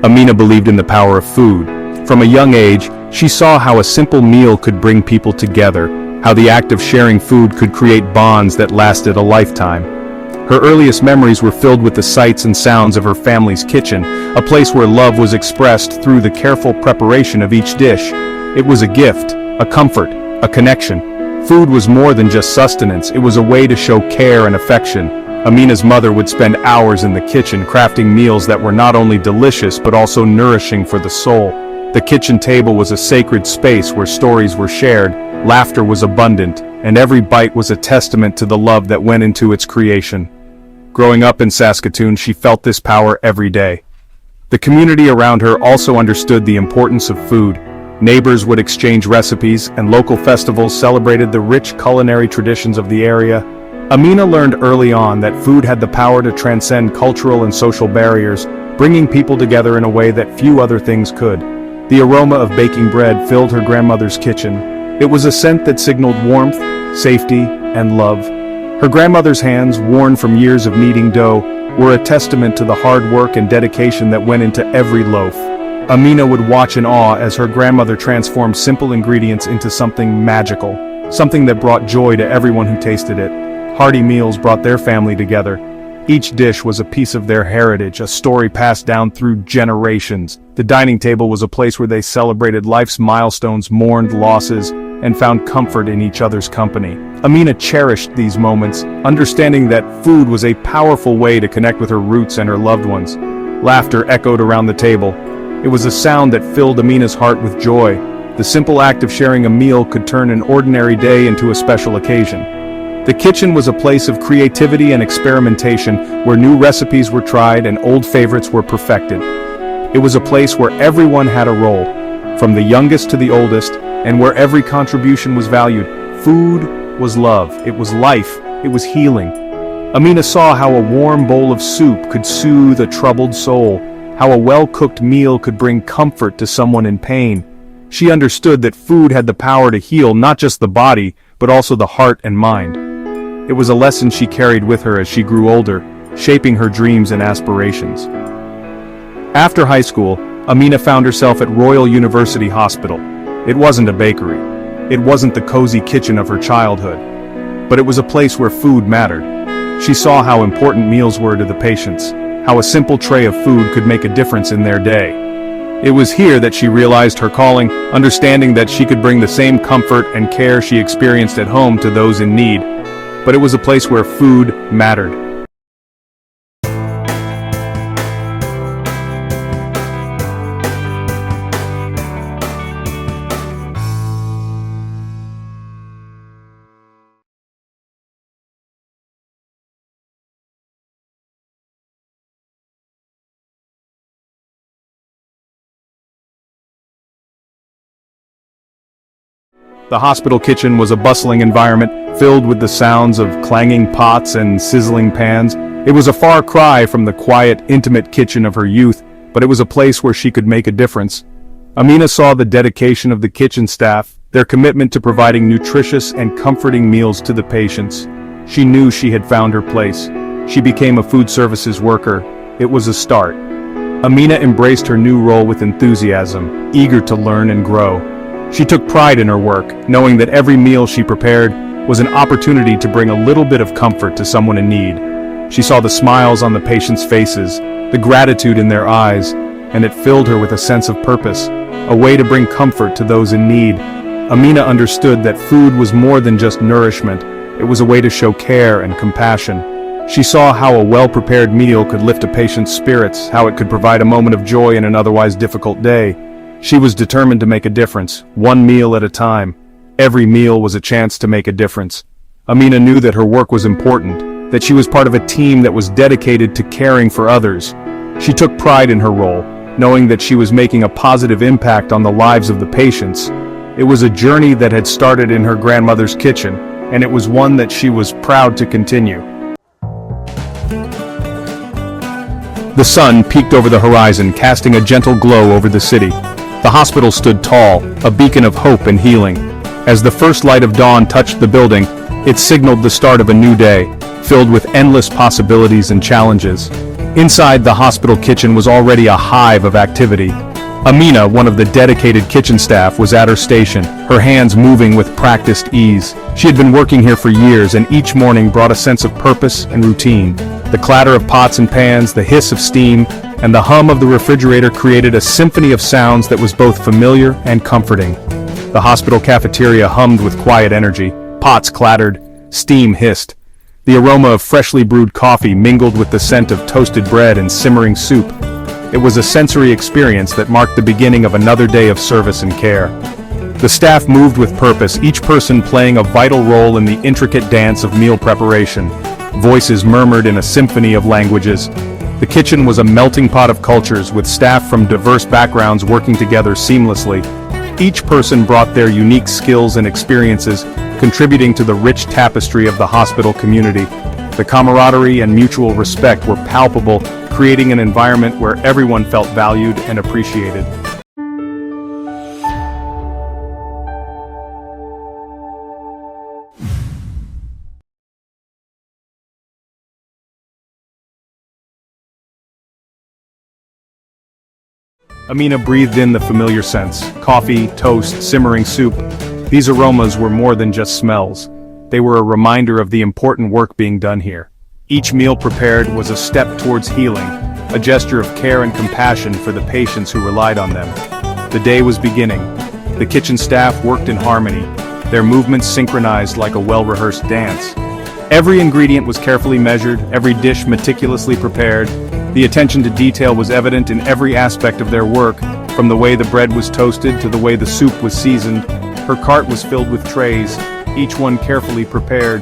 Amina believed in the power of food. From a young age, she saw how a simple meal could bring people together, how the act of sharing food could create bonds that lasted a lifetime. Her earliest memories were filled with the sights and sounds of her family's kitchen, a place where love was expressed through the careful preparation of each dish. It was a gift, a comfort, a connection. Food was more than just sustenance, it was a way to show care and affection. Amina's mother would spend hours in the kitchen crafting meals that were not only delicious but also nourishing for the soul. The kitchen table was a sacred space where stories were shared, laughter was abundant, and every bite was a testament to the love that went into its creation. Growing up in Saskatoon, she felt this power every day. The community around her also understood the importance of food. Neighbors would exchange recipes, and local festivals celebrated the rich culinary traditions of the area. Amina learned early on that food had the power to transcend cultural and social barriers, bringing people together in a way that few other things could. The aroma of baking bread filled her grandmother's kitchen. It was a scent that signaled warmth, safety, and love. Her grandmother's hands, worn from years of kneading dough, were a testament to the hard work and dedication that went into every loaf. Amina would watch in awe as her grandmother transformed simple ingredients into something magical, something that brought joy to everyone who tasted it. Hearty meals brought their family together. Each dish was a piece of their heritage, a story passed down through generations. The dining table was a place where they celebrated life's milestones, mourned losses, and found comfort in each other's company. Amina cherished these moments, understanding that food was a powerful way to connect with her roots and her loved ones. Laughter echoed around the table. It was a sound that filled Amina's heart with joy. The simple act of sharing a meal could turn an ordinary day into a special occasion. The kitchen was a place of creativity and experimentation, where new recipes were tried and old favorites were perfected. It was a place where everyone had a role, from the youngest to the oldest, and where every contribution was valued. Food was love, it was life, it was healing. Amina saw how a warm bowl of soup could soothe a troubled soul, how a well-cooked meal could bring comfort to someone in pain. She understood that food had the power to heal not just the body, but also the heart and mind. It was a lesson she carried with her as she grew older, shaping her dreams and aspirations. After high school, Amina found herself at Royal University Hospital. It wasn't a bakery. It wasn't the cozy kitchen of her childhood. But it was a place where food mattered. She saw how important meals were to the patients, how a simple tray of food could make a difference in their day. It was here that she realized her calling, understanding that she could bring the same comfort and care she experienced at home to those in need. But it was a place where food mattered. The hospital kitchen was a bustling environment, filled with the sounds of clanging pots and sizzling pans. It was a far cry from the quiet, intimate kitchen of her youth, but it was a place where she could make a difference. Amina saw the dedication of the kitchen staff, their commitment to providing nutritious and comforting meals to the patients. She knew she had found her place. She became a food services worker. It was a start. Amina embraced her new role with enthusiasm, eager to learn and grow. She took pride in her work, knowing that every meal she prepared was an opportunity to bring a little bit of comfort to someone in need. She saw the smiles on the patients' faces, the gratitude in their eyes, and it filled her with a sense of purpose, a way to bring comfort to those in need. Amina understood that food was more than just nourishment, it was a way to show care and compassion. She saw how a well-prepared meal could lift a patient's spirits, how it could provide a moment of joy in an otherwise difficult day. She was determined to make a difference, one meal at a time. Every meal was a chance to make a difference. Amina knew that her work was important, that she was part of a team that was dedicated to caring for others. She took pride in her role, knowing that she was making a positive impact on the lives of the patients. It was a journey that had started in her grandmother's kitchen, and it was one that she was proud to continue. The sun peeked over the horizon, casting a gentle glow over the city. The hospital stood tall, a beacon of hope and healing. As the first light of dawn touched the building, it signaled the start of a new day, filled with endless possibilities and challenges. Inside the hospital kitchen was already a hive of activity. Amina, one of the dedicated kitchen staff, was at her station, her hands moving with practiced ease. She had been working here for years, and each morning brought a sense of purpose and routine. The clatter of pots and pans, the hiss of steam, and the hum of the refrigerator created a symphony of sounds that was both familiar and comforting. The hospital cafeteria hummed with quiet energy. Pots clattered, steam hissed. The aroma of freshly brewed coffee mingled with the scent of toasted bread and simmering soup. It was a sensory experience that marked the beginning of another day of service and care. The staff moved with purpose, each person playing a vital role in the intricate dance of meal preparation. Voices murmured in a symphony of languages. The kitchen was a melting pot of cultures, with staff from diverse backgrounds working together seamlessly. Each person brought their unique skills and experiences, contributing to the rich tapestry of the hospital community. The camaraderie and mutual respect were palpable, creating an environment where everyone felt valued and appreciated. Amina breathed in the familiar scents: coffee, toast, simmering soup. These aromas were more than just smells. They were a reminder of the important work being done here. Each meal prepared was a step towards healing, a gesture of care and compassion for the patients who relied on them. The day was beginning. The kitchen staff worked in harmony, their movements synchronized like a well-rehearsed dance. Every ingredient was carefully measured, every dish meticulously prepared. The attention to detail was evident in every aspect of their work, from the way the bread was toasted to the way the soup was seasoned. Her cart was filled with trays, each one carefully prepared.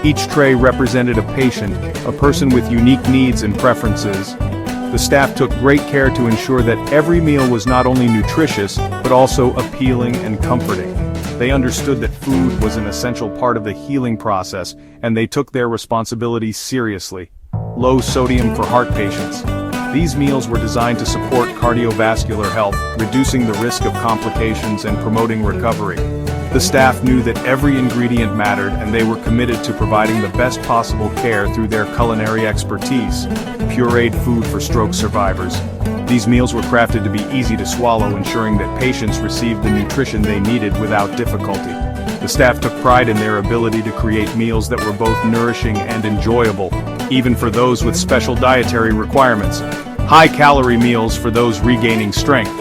Each tray represented a patient, a person with unique needs and preferences. The staff took great care to ensure that every meal was not only nutritious, but also appealing and comforting. They understood that food was an essential part of the healing process, and they took their responsibilities seriously. Low sodium for heart patients. These meals were designed to support cardiovascular health, reducing the risk of complications and promoting recovery. The staff knew that every ingredient mattered, and they were committed to providing the best possible care through their culinary expertise. Pureed food for stroke survivors. These meals were crafted to be easy to swallow, ensuring that patients received the nutrition they needed without difficulty. The staff took pride in their ability to create meals that were both nourishing and enjoyable, even for those with special dietary requirements. High-calorie meals for those regaining strength.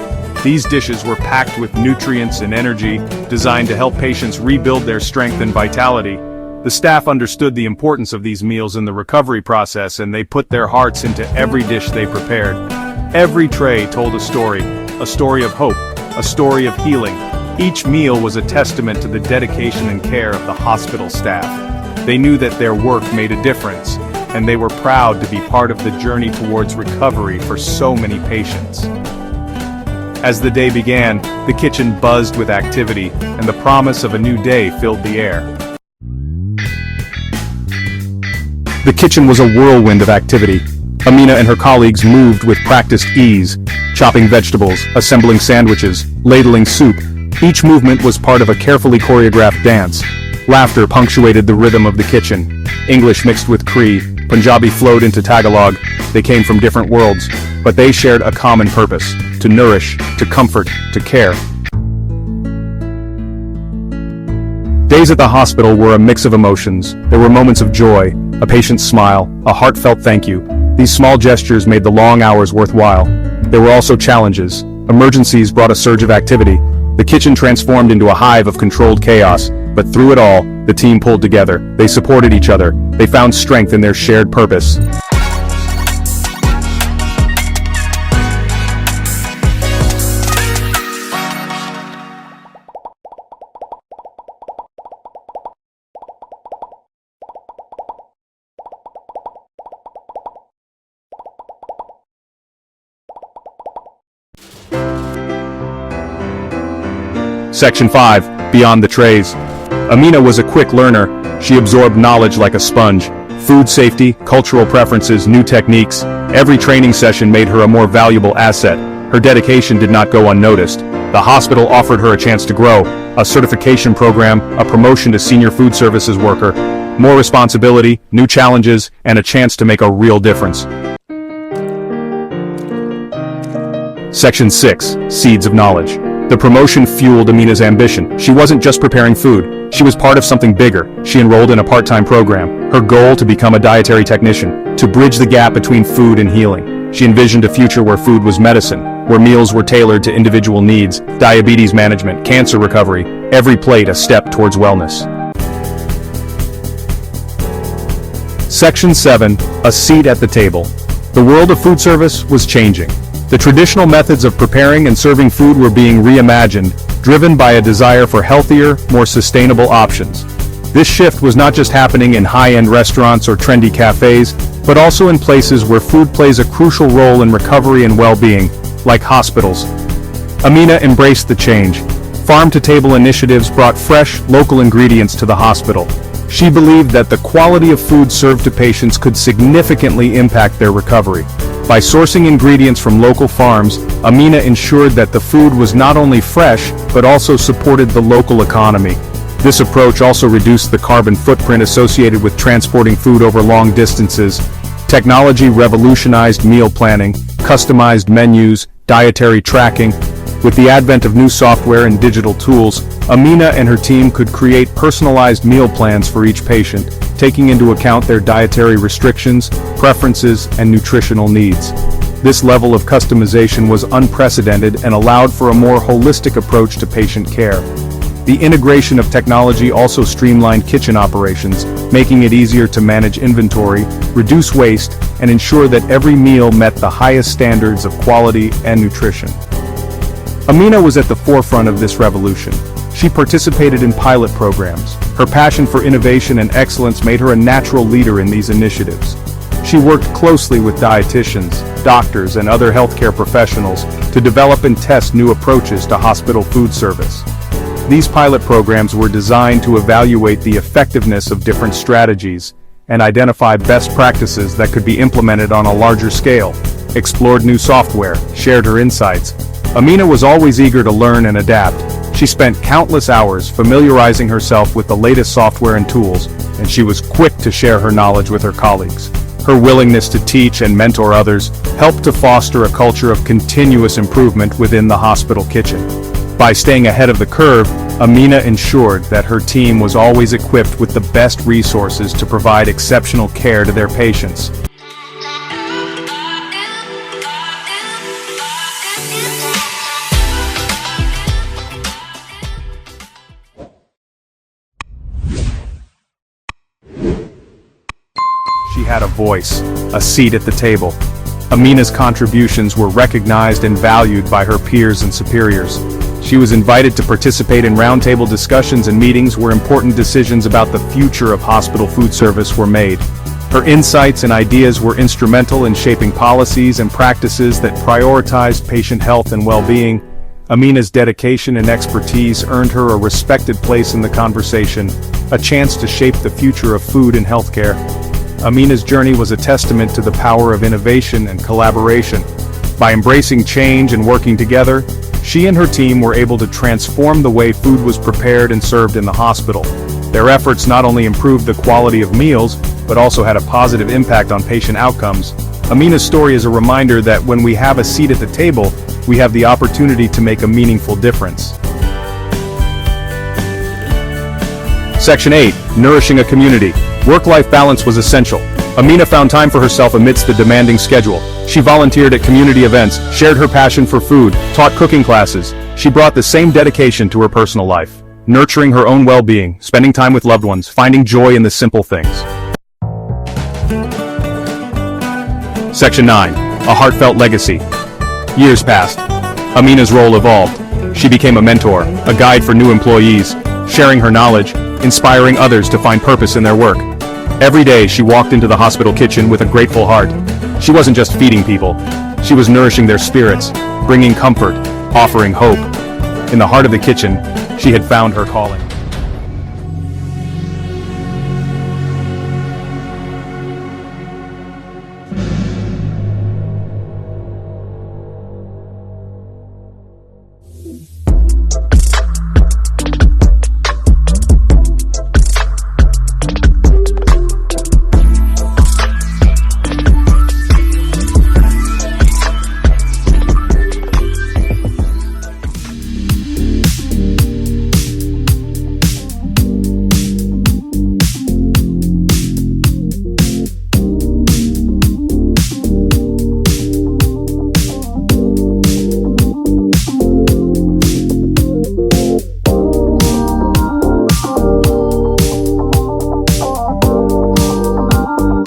These dishes were packed with nutrients and energy, designed to help patients rebuild their strength and vitality. The staff understood the importance of these meals in the recovery process, and they put their hearts into every dish they prepared. Every tray told a story of hope, a story of healing. Each meal was a testament to the dedication and care of the hospital staff. They knew that their work made a difference, and they were proud to be part of the journey towards recovery for so many patients. As the day began, the kitchen buzzed with activity, and the promise of a new day filled the air. The kitchen was a whirlwind of activity. Amina and her colleagues moved with practiced ease, chopping vegetables, assembling sandwiches, ladling soup. Each movement was part of a carefully choreographed dance. Laughter punctuated the rhythm of the kitchen. English mixed with Cree, Punjabi flowed into Tagalog. They came from different worlds, but they shared a common purpose: to nourish, to comfort, to care. Days at the hospital were a mix of emotions. There were moments of joy, a patient's smile, a heartfelt thank you. These small gestures made the long hours worthwhile. There were also challenges. Emergencies brought a surge of activity. The kitchen transformed into a hive of controlled chaos, but through it all, the team pulled together. They supported each other. They found strength in their shared purpose. Section 5. Beyond the trays. Amina was a quick learner. She absorbed knowledge like a sponge. Food safety, cultural preferences, new techniques. Every training session made her a more valuable asset. Her dedication did not go unnoticed. The hospital offered her a chance to grow, a certification program, a promotion to senior food services worker, more responsibility, new challenges, and a chance to make a real difference. Section 6. Seeds of Knowledge. The promotion fueled Amina's ambition. She wasn't just preparing food. She was part of something bigger. She enrolled in a part-time program. Her goal to become a dietary technician, to bridge the gap between food and healing. She envisioned a future where food was medicine, where meals were tailored to individual needs, diabetes management, cancer recovery, every plate a step towards wellness. Section 7. A seat at the table. The world of food service was changing. The traditional methods of preparing and serving food were being reimagined, driven by a desire for healthier, more sustainable options. This shift was not just happening in high-end restaurants or trendy cafes, but also in places where food plays a crucial role in recovery and well-being, like hospitals. Amina embraced the change. Farm-to-table initiatives brought fresh, local ingredients to the hospital. She believed that the quality of food served to patients could significantly impact their recovery. By sourcing ingredients from local farms, Amina ensured that the food was not only fresh, but also supported the local economy. This approach also reduced the carbon footprint associated with transporting food over long distances. Technology revolutionized meal planning, customized menus, dietary tracking. With the advent of new software and digital tools, Amina and her team could create personalized meal plans for each patient, taking into account their dietary restrictions, preferences, and nutritional needs. This level of customization was unprecedented and allowed for a more holistic approach to patient care. The integration of technology also streamlined kitchen operations, making it easier to manage inventory, reduce waste, and ensure that every meal met the highest standards of quality and nutrition. Amina was at the forefront of this revolution. She participated in pilot programs. Her passion for innovation and excellence made her a natural leader in these initiatives. She worked closely with dietitians, doctors, and other healthcare professionals to develop and test new approaches to hospital food service. These pilot programs were designed to evaluate the effectiveness of different strategies and identify best practices that could be implemented on a larger scale. Explored new software, shared her insights. Amina was always eager to learn and adapt. She spent countless hours familiarizing herself with the latest software and tools, and she was quick to share her knowledge with her colleagues. Her willingness to teach and mentor others helped to foster a culture of continuous improvement within the hospital kitchen. By staying ahead of the curve, Amina ensured that her team was always equipped with the best resources to provide exceptional care to their patients. She had a voice, a seat at the table. Amina's contributions were recognized and valued by her peers and superiors. She was invited to participate in roundtable discussions and meetings where important decisions about the future of hospital food service were made. Her insights and ideas were instrumental in shaping policies and practices that prioritized patient health and well-being. Amina's dedication and expertise earned her a respected place in the conversation, a chance to shape the future of food and healthcare. Amina's journey was a testament to the power of innovation and collaboration. By embracing change and working together, she and her team were able to transform the way food was prepared and served in the hospital. Their efforts not only improved the quality of meals, but also had a positive impact on patient outcomes. Amina's story is a reminder that when we have a seat at the table, we have the opportunity to make a meaningful difference. Section 8. Nourishing a community. Work-life balance was essential. Amina found time for herself amidst the demanding schedule. She volunteered at community events, shared her passion for food, taught cooking classes. She brought the same dedication to her personal life, nurturing her own well-being, spending time with loved ones, finding joy in the simple things. Section 9. A heartfelt legacy. Years passed. Amina's role evolved. She became a mentor, a guide for new employees, sharing her knowledge, inspiring others to find purpose in their work. Every day she walked into the hospital kitchen with a grateful heart. She wasn't just feeding people, she was nourishing their spirits, bringing comfort, offering hope. In the heart of the kitchen, she had found her calling.